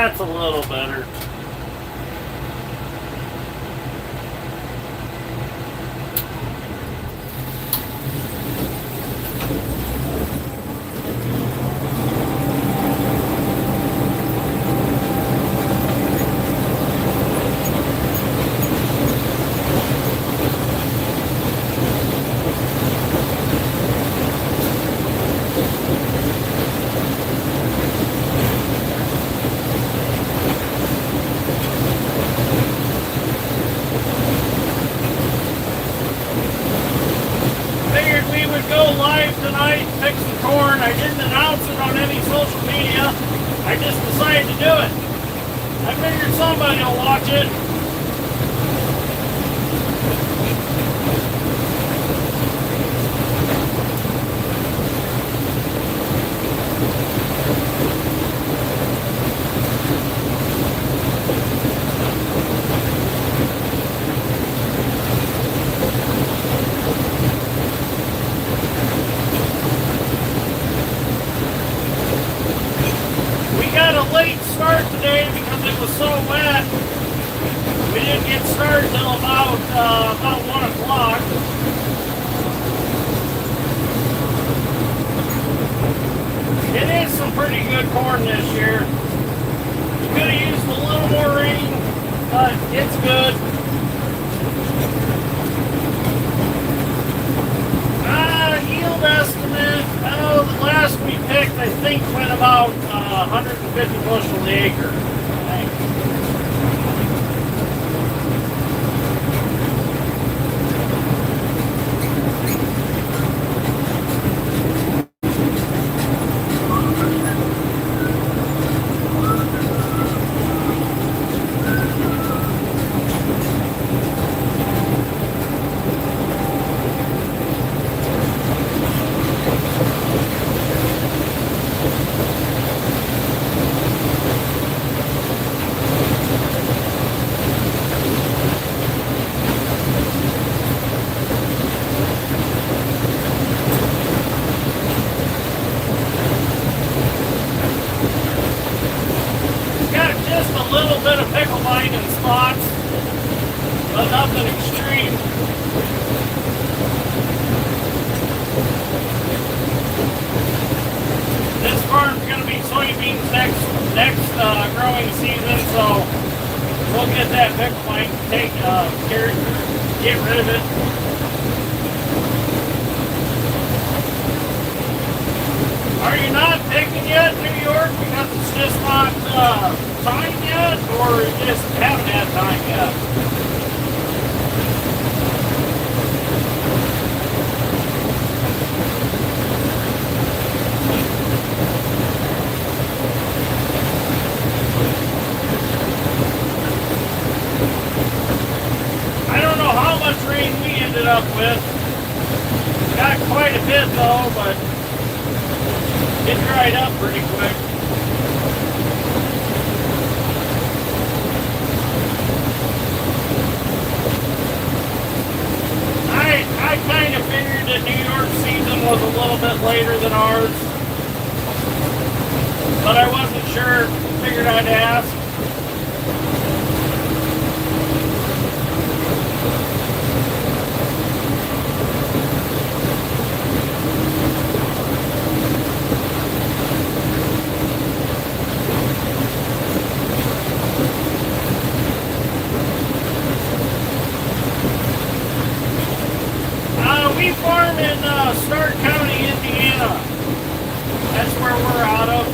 That's a little better. I just decided to do it. I figured somebody will watch it. Late start today because it was so wet. We didn't get started till about 1 o'clock. It is some pretty good corn this year. Could have used a little more rain, but it's good. Yield estimate, the last we picked, I think, went about 150 bushel the acre. But nothing extreme. This farm's going to be soybeans next growing season, so we'll get that pickle vine, get rid of it. Are you not picking yet, New York, because it's just not time yet, or you just haven't had time yet? I don't know how much rain we ended up with. Got quite a bit though, but it dried up pretty quick. I kind of figured that New York season was a little bit later than ours, but I wasn't sure. Figured I'd ask. We farm in Stark County, Indiana. That's where we're out of.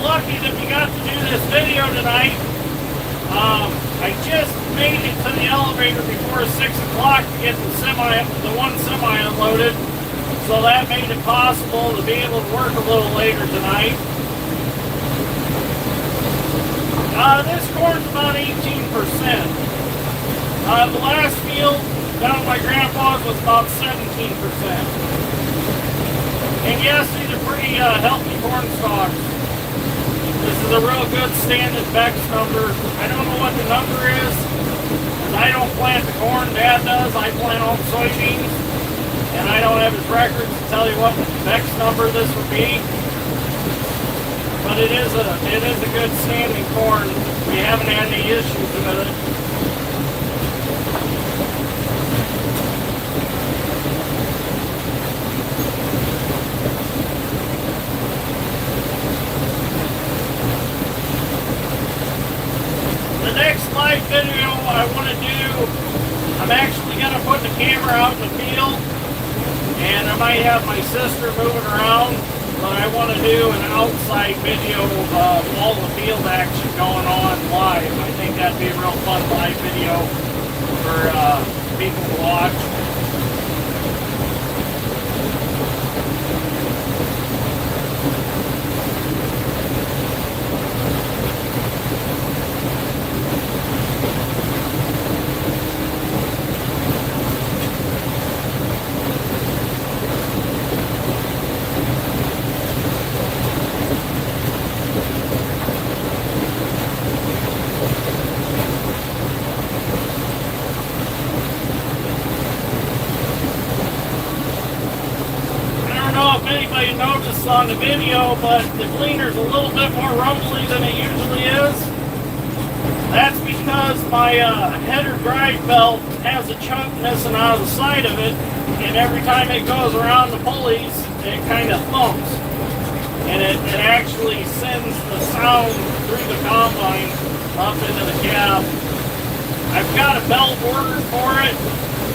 Lucky that we got to do this video tonight. I just made it to the elevator before 6 o'clock to get the one semi unloaded. So that made it possible to be able to work a little later tonight. This corn's about 18%. The last field down at my grandpa's was about 17%. And yes, these are pretty healthy corn stalks. This is a real good standard Bex number. I don't know what the number is, because I don't plant the corn, Dad does. I plant all the soybeans, and I don't have his records to tell you what the Bex number this would be. But it is a good standing corn. We haven't had any issues with it. The next live video I want to do, I'm actually going to put the camera out in the field, and I might have my sister moving around, but I want to do an outside video of all the field action going on live. I think that'd be a real fun live video for people to watch. Anybody noticed on the video, but the Gleaner's a little bit more rumbly than it usually is. That's because my header drive belt has a chunk missing out of the side of it, and every time it goes around the pulleys, it kind of thumps. And it actually sends the sound through the combine up into the cab. I've got a belt ordered for it,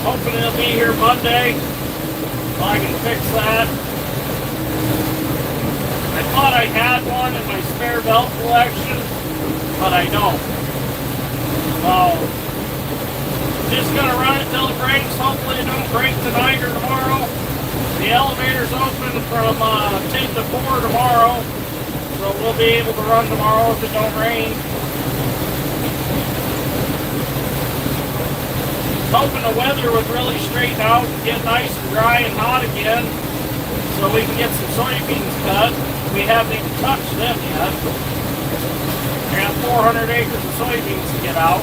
hoping it'll be here Monday, so I can fix that. I thought I had one in my spare belt collection, but I don't. So, just gonna run it till it breaks. Hopefully it don't break tonight or tomorrow. The elevator's open from 10 to 4 tomorrow, so we'll be able to run tomorrow if it don't rain. Hoping the weather would really straighten out and get nice and dry and hot again, so we can get some soybeans cut. We haven't even touched them yet. We have 400 acres of soybeans to get out.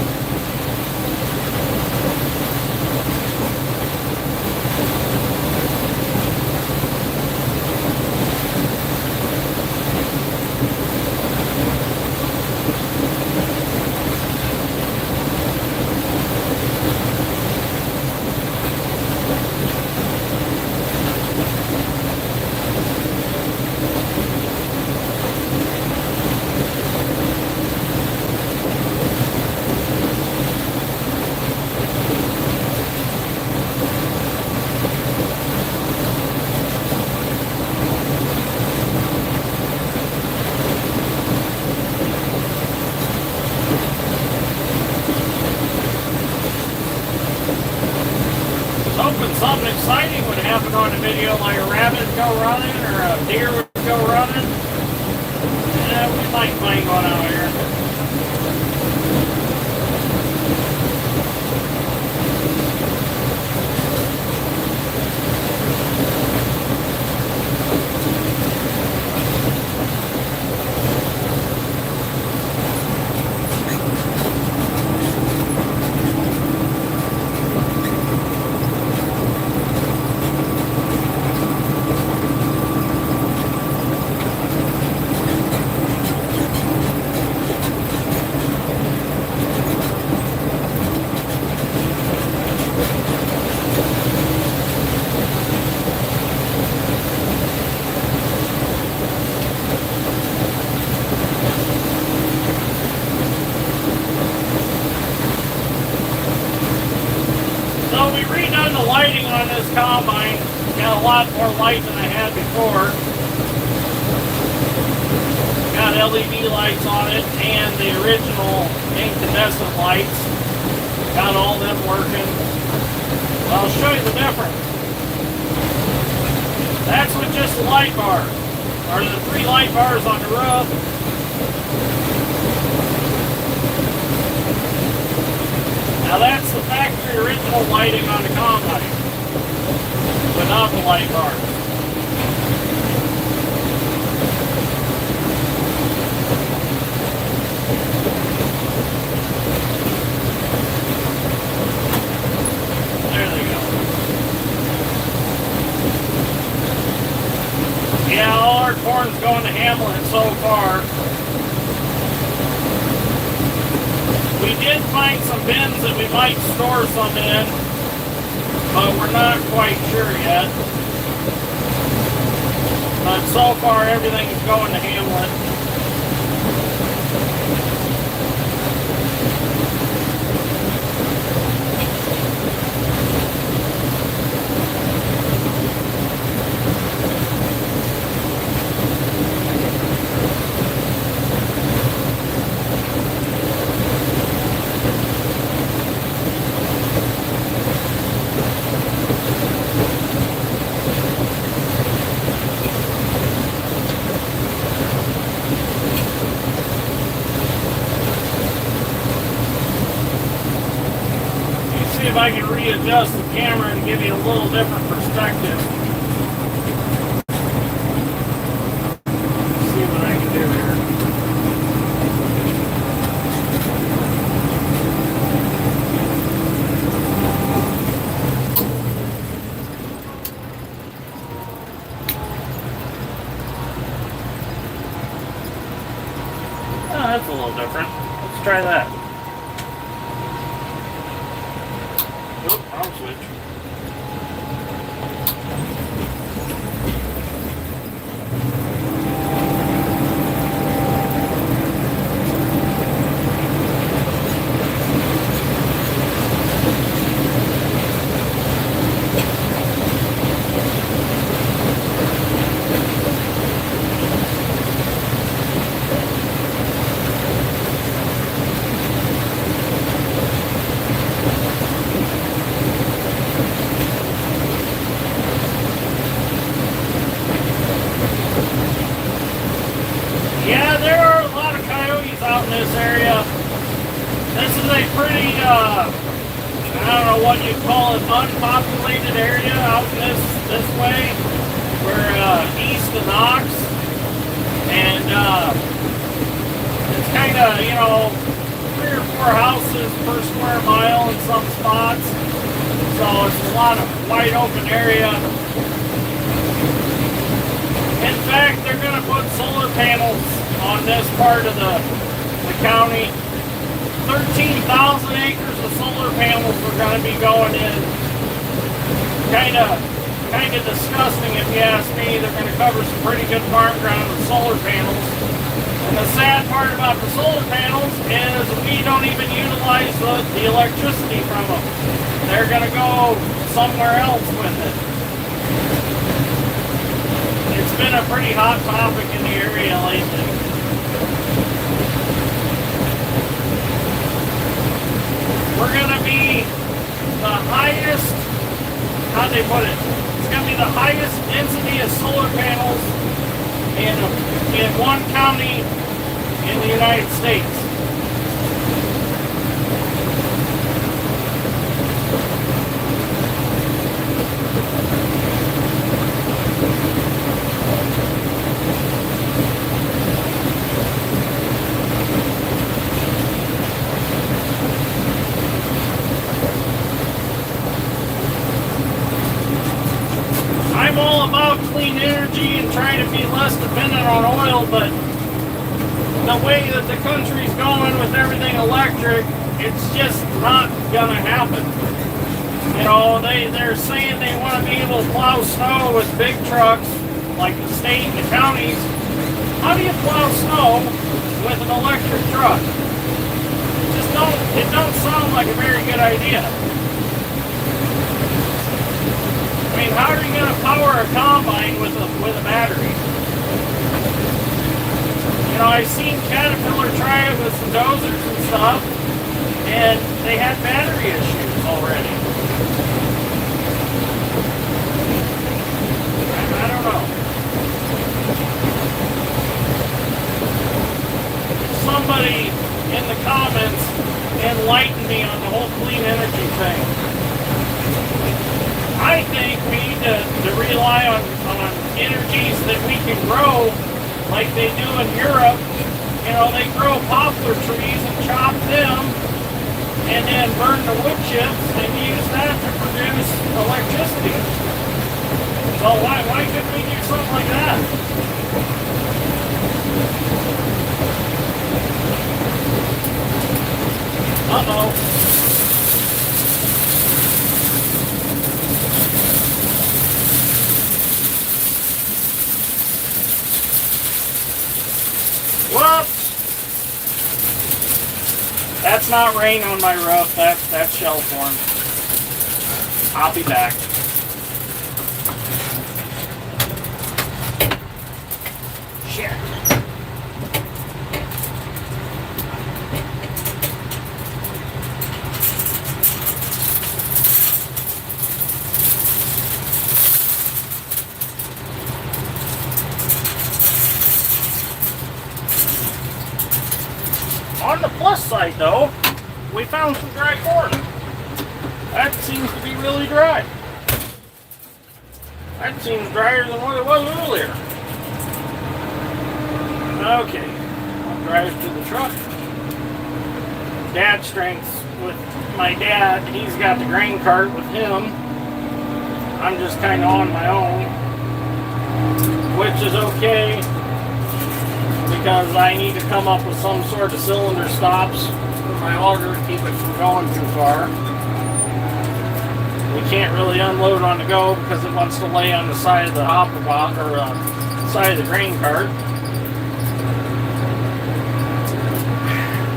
Something exciting would happen on the video, like a rabbit would go running or a deer would go running. Yeah, we might find one out here. So we redone the lighting on this combine. Got a lot more light than I had before. Got LED lights on it and the original incandescent lights. Got all them working. I'll show you the difference. That's with just the light bars, or the 3 light bars on the roof. Now that's the factory original lighting on the combine, without the light bars. There they go. Yeah, all our corn's going to Hamlin so far. We did find some bins that we might store some in, but we're not quite sure yet. But so far everything is going to Hamlin. If I can readjust the camera and give you a little different perspective. Let's see what I can do here. Oh, that's a little different. Let's try that. I'll switch. Yeah, there are a lot of coyotes out in this area. This is a pretty, I don't know what you call it, unpopulated area out in this way. We're east of Knox, and it's kind of, 3 or 4 houses per square mile in some spots. So it's a lot of wide open area. In fact, they're going to put solar panels on this part of the county. 13,000 acres of solar panels are going to be going in. Kind of disgusting if you ask me. They're going to cover some pretty good farm ground with solar panels. And the sad part about the solar panels is we don't even utilize the electricity from them. They're going to go somewhere else with it. It's been a pretty hot topic in the area lately. We're going to be the highest, how'd they put it? It's going to be the highest density of solar panels in one county in the United States. I'm all about clean energy and trying to be less dependent on oil, but the way that the country's going with everything electric, it's just not gonna happen. They're saying they want to be able to plow snow with big trucks, like the state and the counties. How do you plow snow with an electric truck? It don't sound like a very good idea. I mean, how are you going to power a combine with a battery? I've seen Caterpillar try it with some dozers and stuff, and they had battery issues already. I don't somebody in the comments enlighten me on the whole clean energy thing. I think we need to rely on energies that we can grow like they do in Europe. You know, they grow poplar trees and chop them and then burn the wood chips and use that to produce electricity. So why couldn't we do something like that? Uh-oh. Whoops! That's not rain on my roof, that's shell form. I'll be back. Shit. On the plus side, though, we found some dry corn. That seems to be really dry. That seems drier than what it was earlier. Okay, I'll drive to the truck. Dad strengths with my dad. He's got the grain cart with him. I'm just kind of on my own, which is okay, because I need to come up with some sort of cylinder stops for my auger to keep it from going too far. We can't really unload on the go because it wants to lay on the side of the hopper box, or side of the grain cart.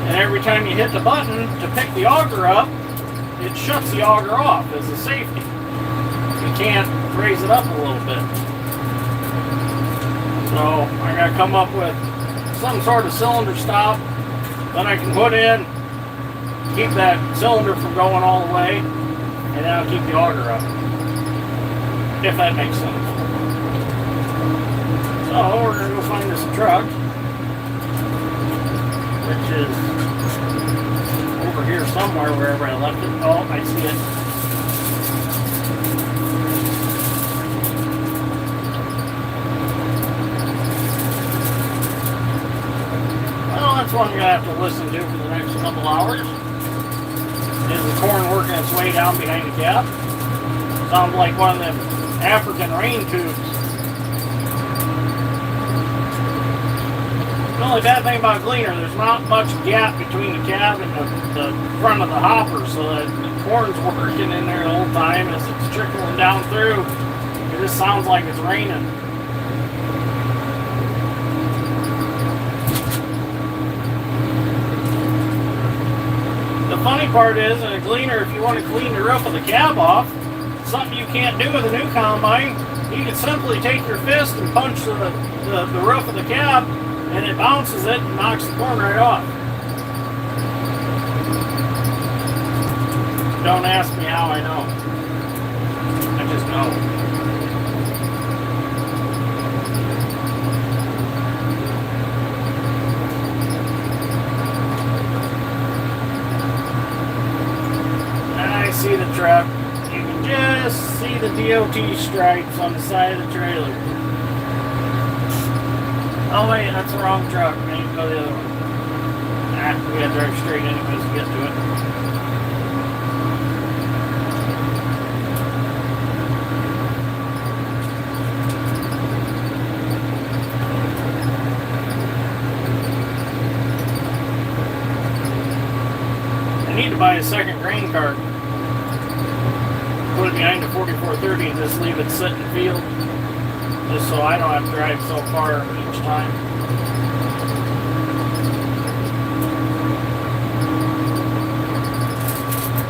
And every time you hit the button to pick the auger up, it shuts the auger off as a safety. You can't raise it up a little bit. So I gotta come up with some sort of cylinder stop that I can put in, keep that cylinder from going all the way, and then I'll keep the auger up, if that makes sense. So we're going to go find this truck, which is over here somewhere, wherever I left it. Oh, I see it. That's one you're going to have to listen to for the next couple hours. Is the corn working its way down behind the cab? Sounds like one of them African rain tubes. The only bad thing about Gleaner, there's not much gap between the cab and the front of the hopper, so that the corn's working in there the whole time as it's trickling down through. It just sounds like it's raining. The funny part is, in a Gleaner, if you want to clean the roof of the cab off, something you can't do with a new combine, you can simply take your fist and punch the roof of the cab, and it bounces it and knocks the corn right off. Don't ask me how I know. I just know. See the truck, you can just see the DOT stripes on the side of the trailer. Oh wait, that's the wrong truck. I need to go the other one. Nah, we gotta drive straight anyways to get to it. I need to buy a second grain cart. Put it behind the 4430 and just leave it sit in the field, just so I don't have to drive so far each time.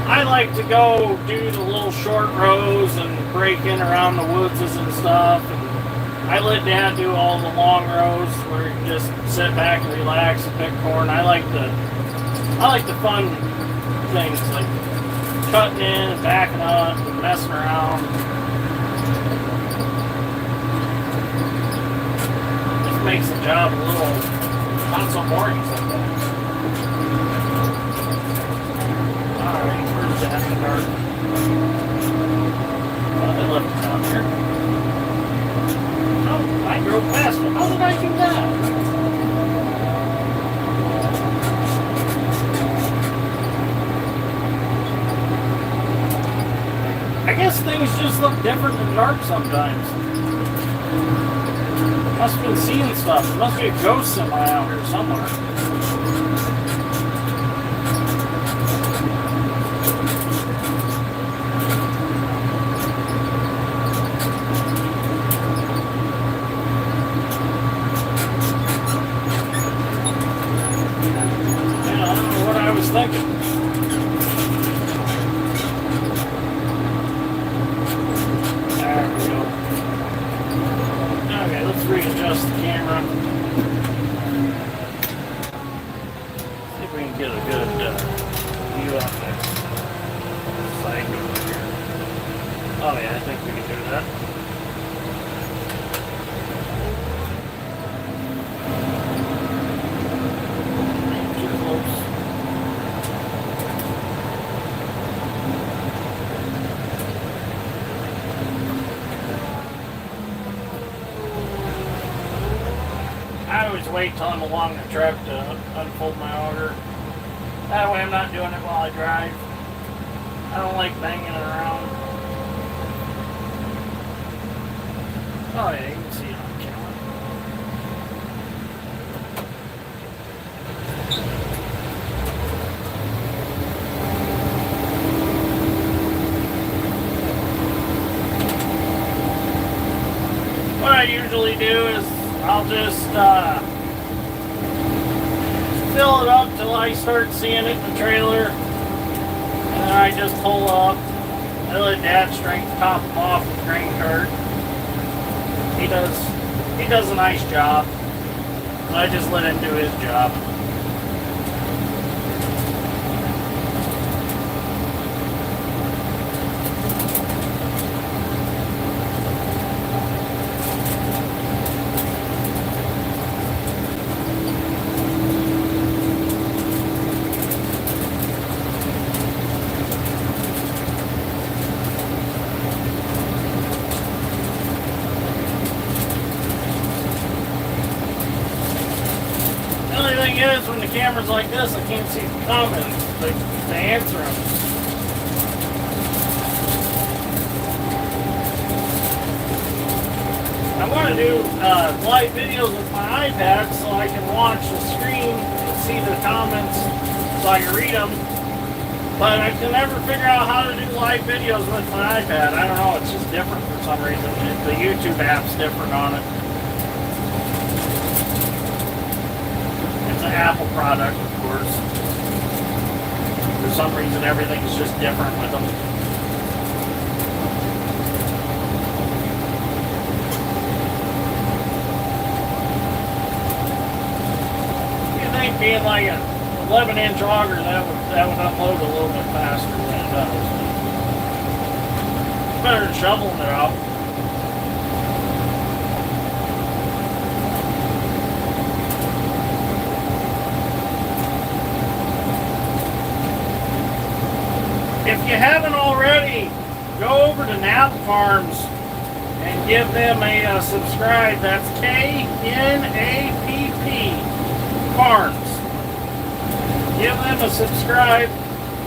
I like to go do the little short rows and break in around the woods and stuff, and I let Dad do all the long rows where you can just sit back and relax and pick corn. I like the fun things like cutting in and backing up and messing around. Just makes the job a little not so boring sometimes. in the dark. Well, they left it down here. Oh, I drove past it. How did I do that? I guess things just look different in the dark sometimes. Must have been seeing stuff. There must be a ghost semi out here somewhere. Yeah, I don't know what I was thinking. Readjust the camera. See if we can get a good view on this side over here. Oh yeah, I think we can do that. Too close. I always wait till I'm along the truck to unfold my auger. That way I'm not doing it while I drive. I don't like banging it around. Oh yeah, you can see it on camera. What I usually do is I'll just fill it up till I start seeing it in the trailer, and then I just pull up. I let Dad strength top him off with the grain cart. He does a nice job. So I just let him do his job. Is when the camera's like this, I can't see the comments to answer them. I want to do live videos with my iPad so I can watch the screen and see the comments so I can read them. But I can never figure out how to do live videos with my iPad. I don't know, it's just different for some reason. The YouTube app's different on it. Apple product, of course. For some reason, everything's just different with them. You think being like an 11-inch auger that would unload a little bit faster than it does. It's better than shoveling it out. If you haven't already, go over to Nap Farms and give them a subscribe. That's K-N-A-P-P Farms. Give them a subscribe.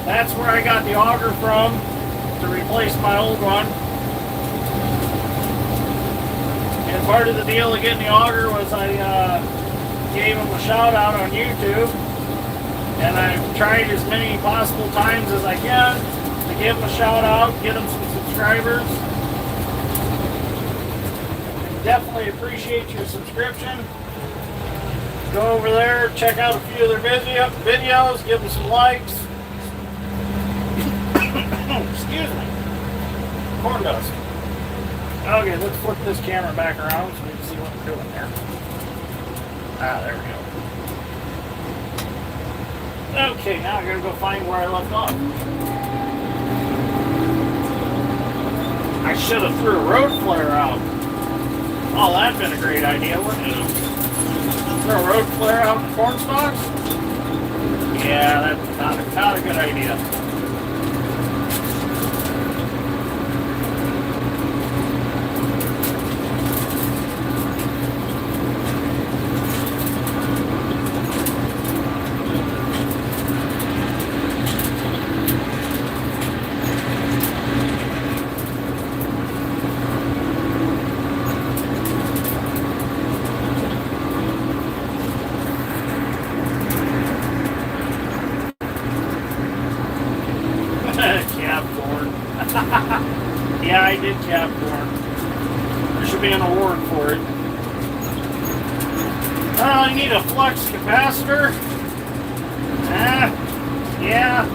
That's where I got the auger from to replace my old one. And part of the deal of getting the auger was I gave them a shout out on YouTube. And I've tried as many possible times as I can to give them a shout out, get them some subscribers. Definitely appreciate your subscription. Go over there, check out a few of their videos, give them some likes. Excuse me. Corn dust. Okay, let's flip this camera back around so we can see what we're doing there. Ah, there we go. Okay, now I gotta go find where I left off. I should have threw a road flare out. Oh, that'd been a great idea, wouldn't it? Throw a road flare out in corn stalks? Yeah, that's not a good idea. Yeah, I did cap corn. There should be an award for it. I need a flux capacitor. Yeah.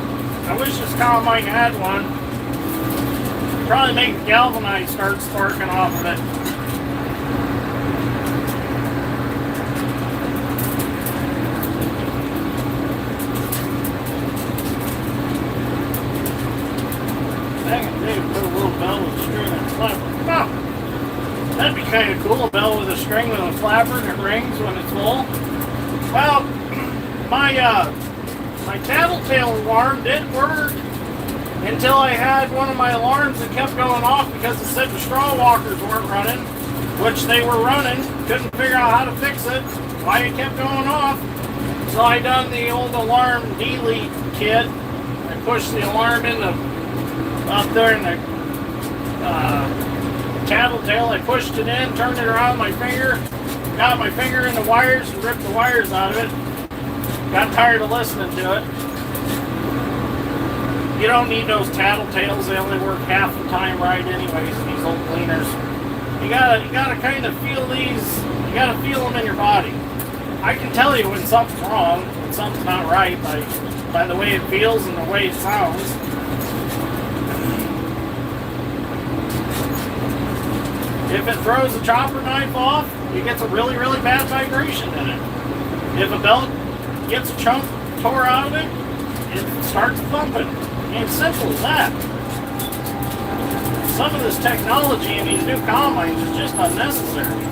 I wish this combine had one. Probably make the galvanized start sparking off of it. Put a little bell with a string and a flapper. Oh, that'd be kind of cool. A bell with a string with a flapper and it rings when it's full. Well, my tattletale alarm did work until I had one of my alarms that kept going off because it said the straw walkers weren't running, which they were running. Couldn't figure out how to fix it, why it kept going off. So I done the old alarm delete kit. I pushed the alarm in the up there in the tattletale. I pushed it in, turned it around my finger, got my finger in the wires and ripped the wires out of it. Got tired of listening to it. You don't need those tattletales. They only work half the time right anyways, these old Gleaners. You gotta kind of feel these, you gotta feel them in your body. I can tell you when something's wrong, when something's not right by the way it feels and the way it sounds. If it throws a chopper knife off, it gets a really, really bad vibration in it. If a belt gets a chunk tore out of it, it starts thumping. It's simple as that. Some of this technology in these new combines is just unnecessary.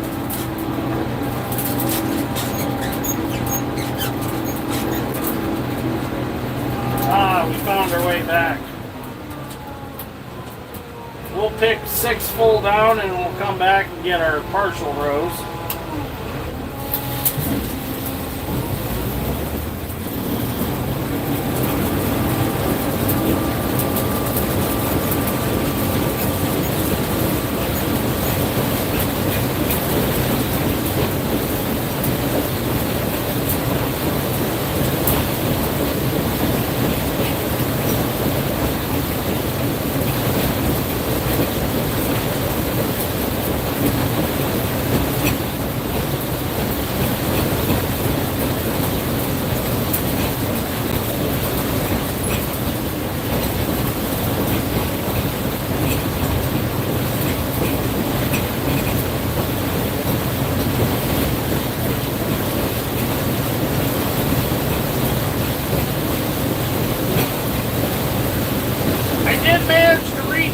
We found our way back. We'll pick 6 full down and we'll come back and get our partial rows.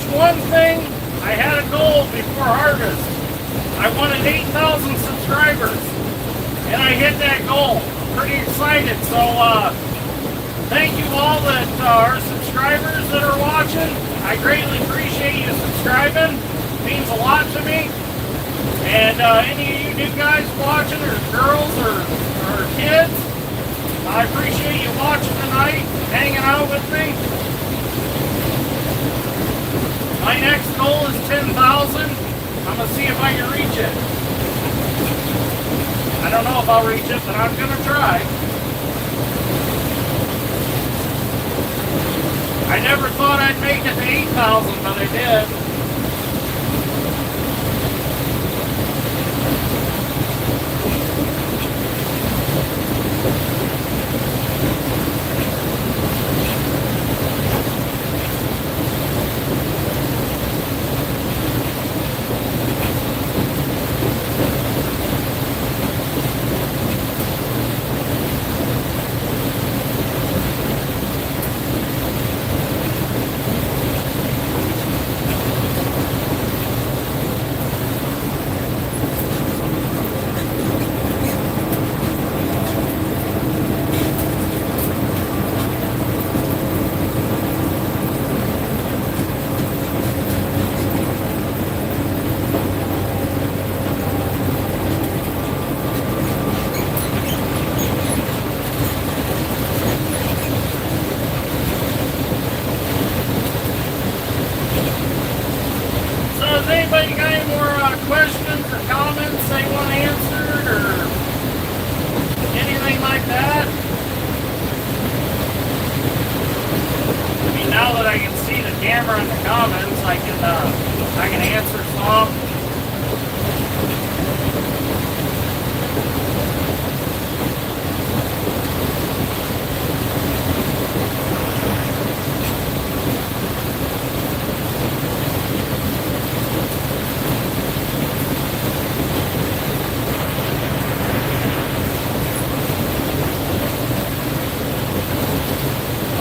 One thing, I had a goal before harvest. I wanted 8,000 subscribers, and I hit that goal. I'm pretty excited. So, thank you all that are subscribers that are watching. I greatly appreciate you subscribing. It means a lot to me. And any of you new guys watching, or girls, or kids, I appreciate you watching tonight, hanging out with me. My next goal is 10,000. I'm going to see if I can reach it. I don't know if I'll reach it, but I'm going to try. I never thought I'd make it to 8,000, but I did. Anybody got any more questions or comments they want answered or anything like that? I mean, now that I can see the camera in the comments, I can answer some.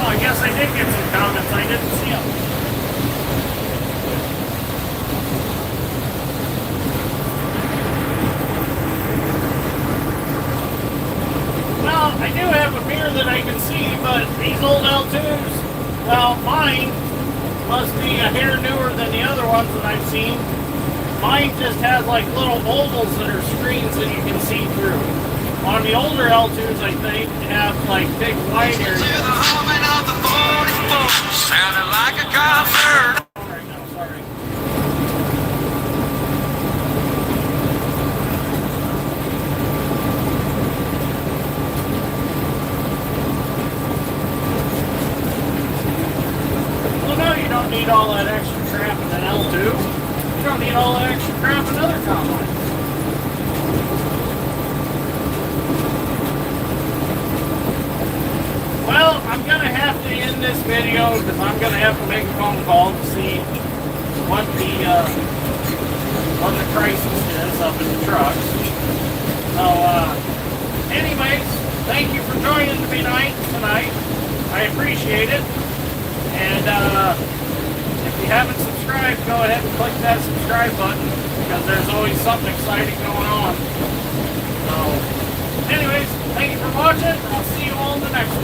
I guess I did get some comments. I didn't see them. Well, I do have a mirror that I can see, but these old L2s, well, mine must be a hair newer than the other ones that I've seen. Mine just has like little ovals that are screens that you can see through. On the older L2s, I think, they have like big wide areas. Sounded like a concert. Right now, sorry. Well, no, you don't need all that extra crap in an L2. You don't need all that extra crap in other combines. Well, I'm going to have to end this video because I'm going to have to make a phone call to see what the crisis is up in the trucks. So, anyways, thank you for joining me tonight. I appreciate it. And if you haven't subscribed, go ahead and click that subscribe button because there's always something exciting going on. So, anyways, thank you for watching. I'll see you all in the next one.